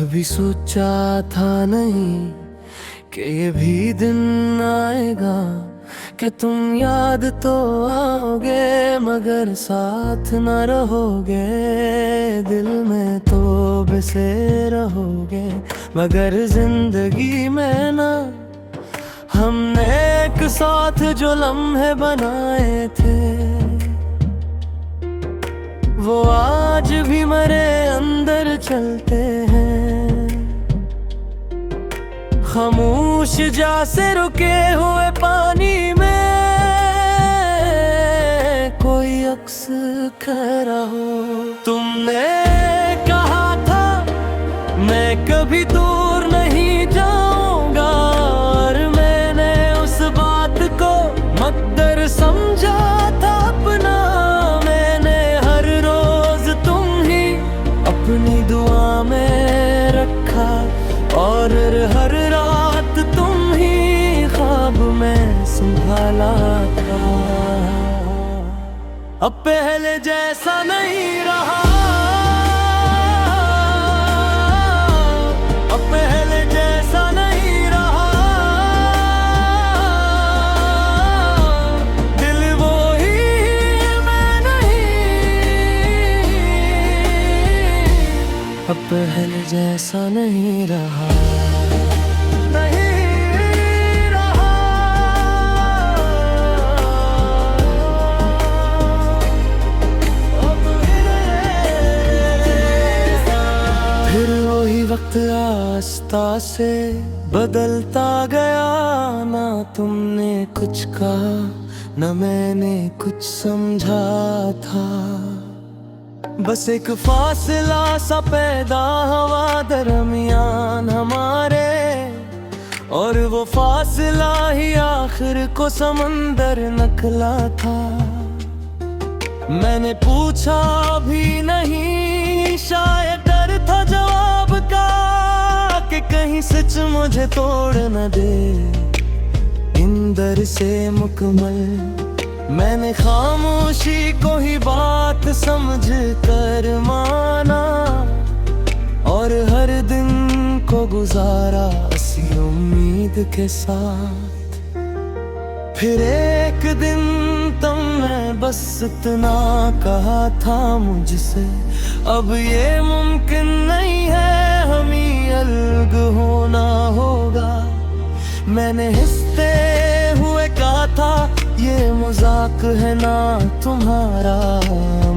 कभी सोचा था नहीं कि ये भी दिन आएगा कि तुम याद तो आओगे मगर साथ न रहोगे। दिल में तो बसे रहोगे मगर जिंदगी में ना। हमने एक साथ जो लम्हे बनाए थे वो आज भी मेरे अंदर चलते हैं। खामोश जैसे रुके हुए पानी में कोई अक्स खड़ा हो। तुमने कहा था मैं कभी दूर नहीं जाऊंगा और मैंने उस बात को मकदर समझा था अपना। मैंने हर रोज तुम ही अपनी दुआ में रखा और हर रात तुम ही ख्वाब में संभाला था। अब पहले जैसा नहीं रहा, अब पहले जैसा नहीं रहा। दिल वो ही मैं नहीं, अब पहले जैसा नहीं रहा। फिर वही वक्त आस्ता से बदलता गया, ना तुमने कुछ कहा न मैंने कुछ समझा था। बस एक फासला सा पैदा हुआ दरमियान हमारे और वो फासला ही आखिर को समंदर निकला था। मैंने पूछा भी नहीं, शायद डर था जवाब का कि कहीं सच मुझे तोड़ न दे इन दर से मुकम्मल। मैंने खामोशी को ही बात समझ कर माना और हर दिन को गुजारा इसी उम्मीद के साथ। फिर एक दिन तुमने बस इतना कहा था मुझसे, अब ये मुमकिन नहीं है, हमें अलग होना होगा। मैंने हंसते हुए कहा था ये मजाक है ना तुम्हारा,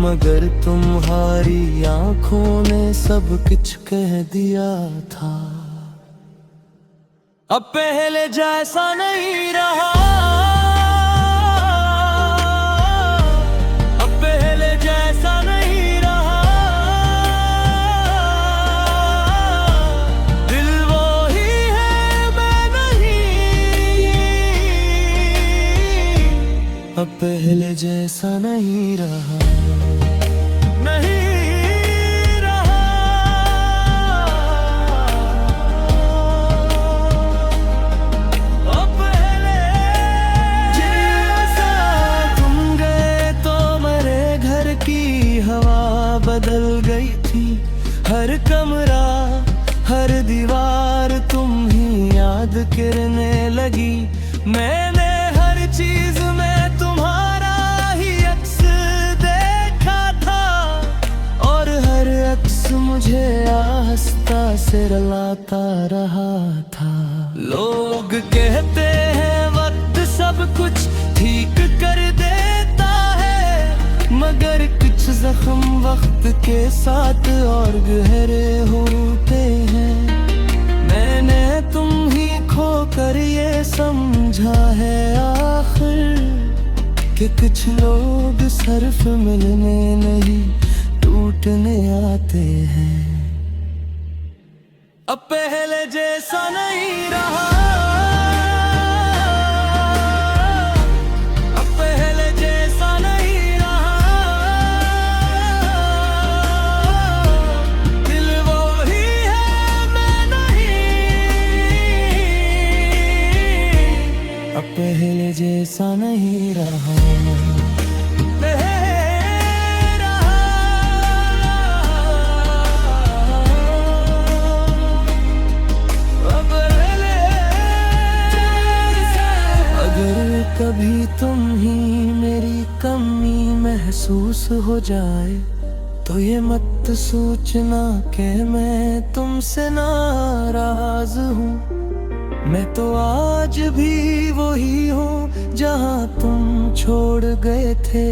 मगर तुम्हारी आंखों ने सब कुछ कह दिया था। अब पहले जैसा नहीं रहा, अब पहले जैसा नहीं रहा। दिल वो ही है मैं नहीं, अब पहले जैसा नहीं रहा। नहीं बदल गई थी, हर कमरा हर दीवार तुम ही याद करने लगी। मैंने हर चीज में तुम्हारा ही अक्स देखा था और हर अक्स मुझे आस्था से रुलाता रहा था। लोग कहते हैं वक्त सब कुछ ठीक कर देता है, मगर कुछ जख्म वक्त के साथ और गहरे होते हैं। मैंने तुम ही खो कर ये समझा है आखिर कि कुछ लोग सिर्फ मिलने नहीं टूटने आते हैं। अब पहले जैसा नहीं रहा, पहले जैसा नहीं रहा, नहीं रहा। जाए तो ये मत सोचना कि मैं तुमसे नाराज हूँ। मैं तो आज भी वही हूँ जहाँ तुम छोड़ गए थे,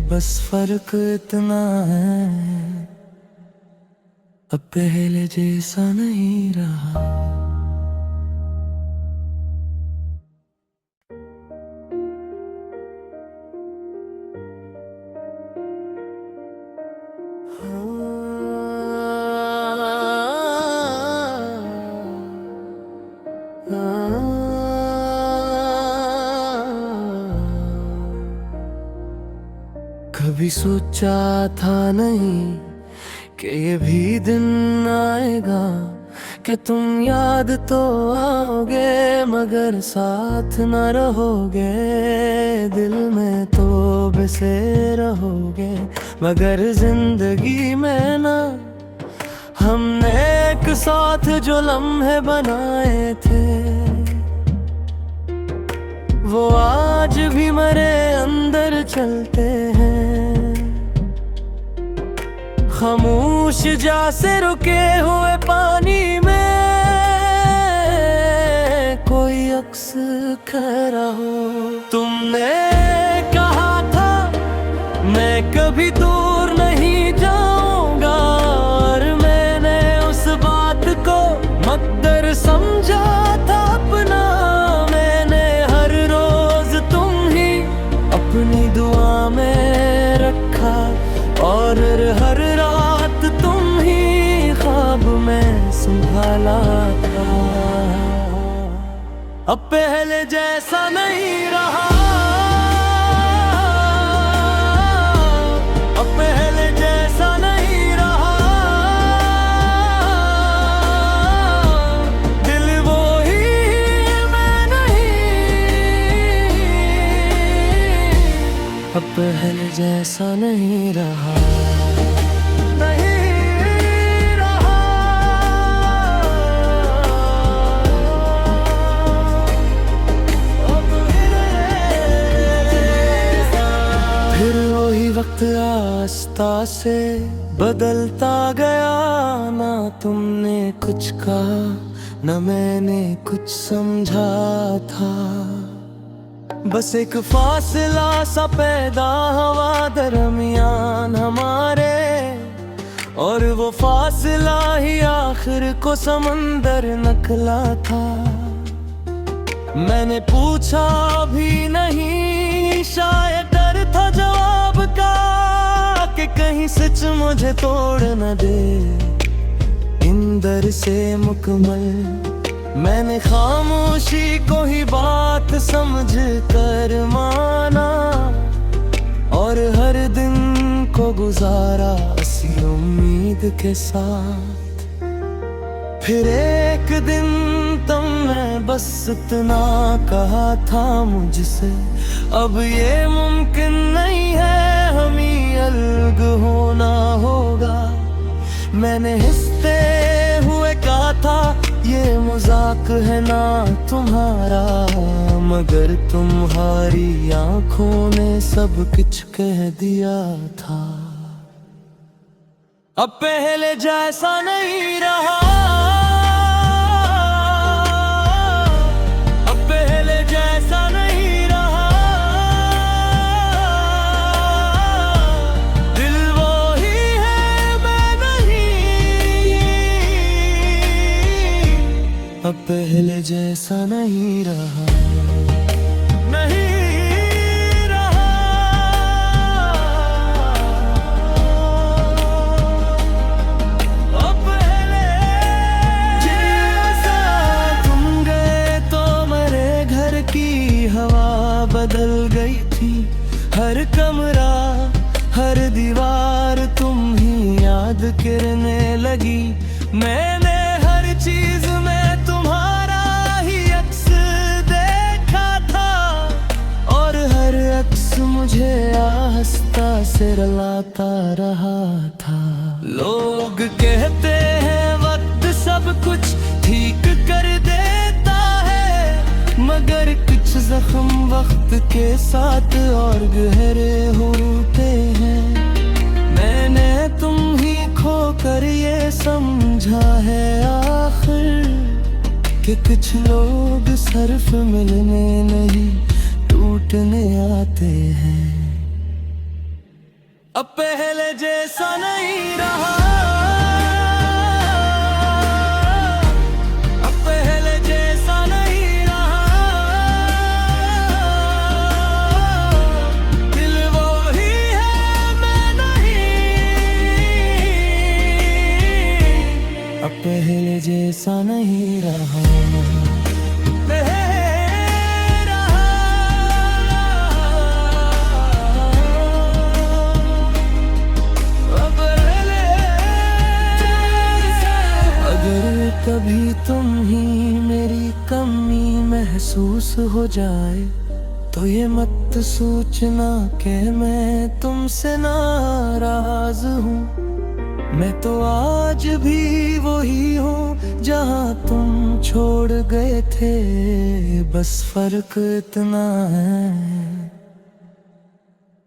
बस फर्क इतना है अब पहले जैसा नहीं रहा। कभी सोचा था नहीं कि ये भी दिन आएगा कि तुम याद तो आओगे मगर साथ न रहोगे। दिल में तो बसे रहोगे मगर जिंदगी में ना। हमने एक साथ जो लम्हे बनाए थे वो आज भी मेरे अंदर चलते हैं। खामोश जैसे रुके हुए पानी में कोई अक्स खड़ा हो। तुमने कहा था मैं कभी दूर नहीं जाऊंगा और मैंने उस बात को मकदर समझा था अपना। मैंने हर रोज तुम ही अपनी दुआ में रखा और हर रात तुम ही ख्वाब में संभाला था। अब पहले जैसा नहीं रहा, अब पहले जैसा नहीं रहा। दिल वो ही मैं नहीं, अब पहले जैसा नहीं रहा। वक्त आस्ता से बदलता गया, ना तुमने कुछ कहा ना मैंने कुछ समझा था। बस एक फासला सा पैदा हुआ दरमियान हमारे और वो फासला ही आखिर को समंदर निकला था। मैंने पूछा भी नहीं, शायद डर था जवाब का कि कहीं सच मुझे तोड़ न दे इन दर से मुकम्मल। मैंने खामोशी को ही बात समझ कर माना और हर दिन को गुजारा इसी उम्मीद के साथ। फिर एक दिन तुमने बस इतना कहा था मुझसे, अब ये मुमकिन नहीं है, हम ही अलग होना होगा। मैंने हंसते हुए कहा था ये मजाक है ना तुम्हारा, मगर तुम्हारी आंखों ने सब कुछ कह दिया था। अब पहले जैसा नहीं रहा, अब पहले जैसा नहीं रहा, नहीं रहा। अब पहले जैसा तुम गए तो मेरे घर की हवा बदल गई थी। हर कमरा हर दीवार तुम ही याद करने लगी। मैंने हर चीज में तुम्हारा ही अक्स देखा था और हर अक्स मुझे आस्था से रुलाता रहा था। लोग कहते हैं वक्त सब कुछ ठीक कर देता है, मगर कुछ जख्म वक्त के साथ और गहरे होते हैं। कि कुछ लोग सिर्फ मिलने नहीं टूटने आते हैं। अब पहले जैसा नहीं रहा, अब पहले जैसा नहीं रहा, दिल वो ही है मैं नहीं, अब पहले जैसा नहीं रहा। कभी तुम ही मेरी कमी महसूस हो जाए तो ये मत सोचना कि मैं तुमसे नाराज हूँ। मैं तो आज भी वही हूँ जहाँ तुम छोड़ गए थे, बस फर्क इतना है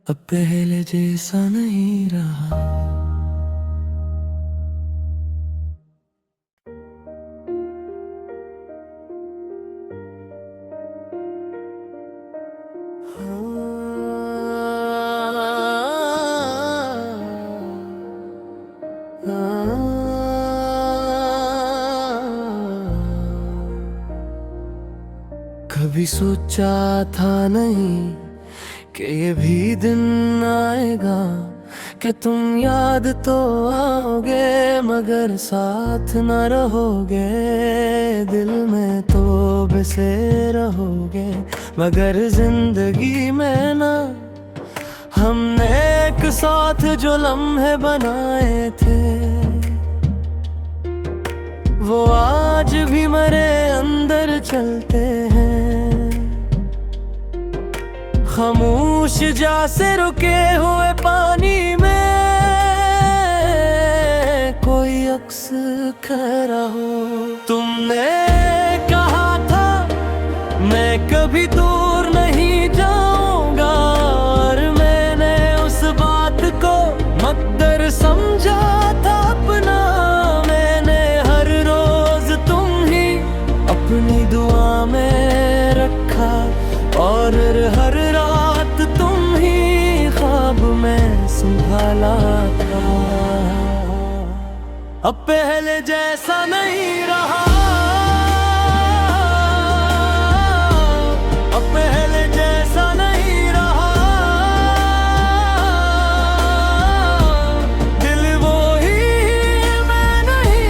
अब पहले जैसा नहीं रहा। कभी सोचा था नहीं कि ये भी दिन आएगा कि तुम याद तो आओगे मगर साथ न रहोगे, दिल में तो बसे रहोगे मगर जिंदगी में ना। हमने एक साथ जो लम्हे बनाए थे वो आज भी मेरे अंदर चलते हैं। खामोश जैसे रुके हुए पानी में कोई अक्स खड़ा हो। तुमने कहा था मैं कभी दूर नहीं जाऊंगा और मैंने उस बात को मकदर समझा था अपना। मैंने हर रोज तुम ही अपनी दुआ में रखा और हर रात तुम ही ख्वाब में संभाला था। अब पहले जैसा नहीं रहा, अब पहले जैसा नहीं रहा, दिल वो ही मैं नहीं,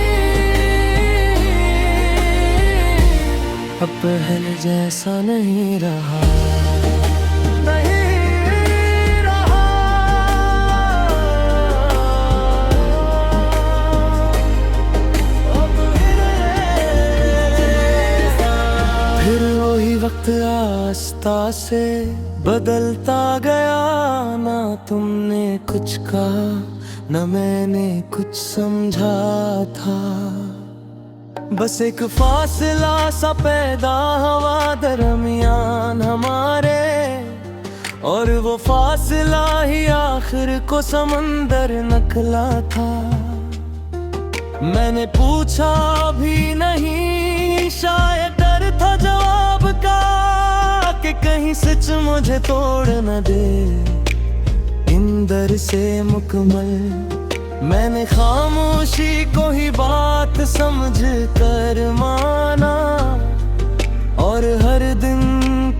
अब पहले जैसा नहीं रहा। फिर वही वक्त आस्ता से बदलता गया, ना तुमने कुछ कहा न मैंने कुछ समझा था। बस एक फासला सा पैदा हुआ दरमियान हमारे और वो फासला ही आखिर को समंदर निकला था। मैंने पूछा भी नहीं, शायद डर था जवाब का कि कहीं सच मुझे तोड़ न दे। इन डर से मुकम्मल मैंने खामोशी को ही बात समझ कर माना और हर दिन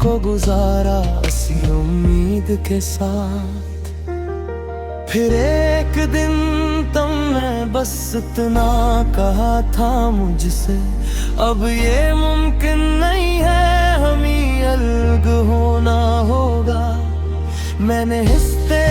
को गुजारा इसी उम्मीद के साथ। फिर एक दिन तुमने बस इतना कहा था मुझसे, अब ये मुमकिन नहीं है, हम ही अलग होना होगा। मैंने हिस्से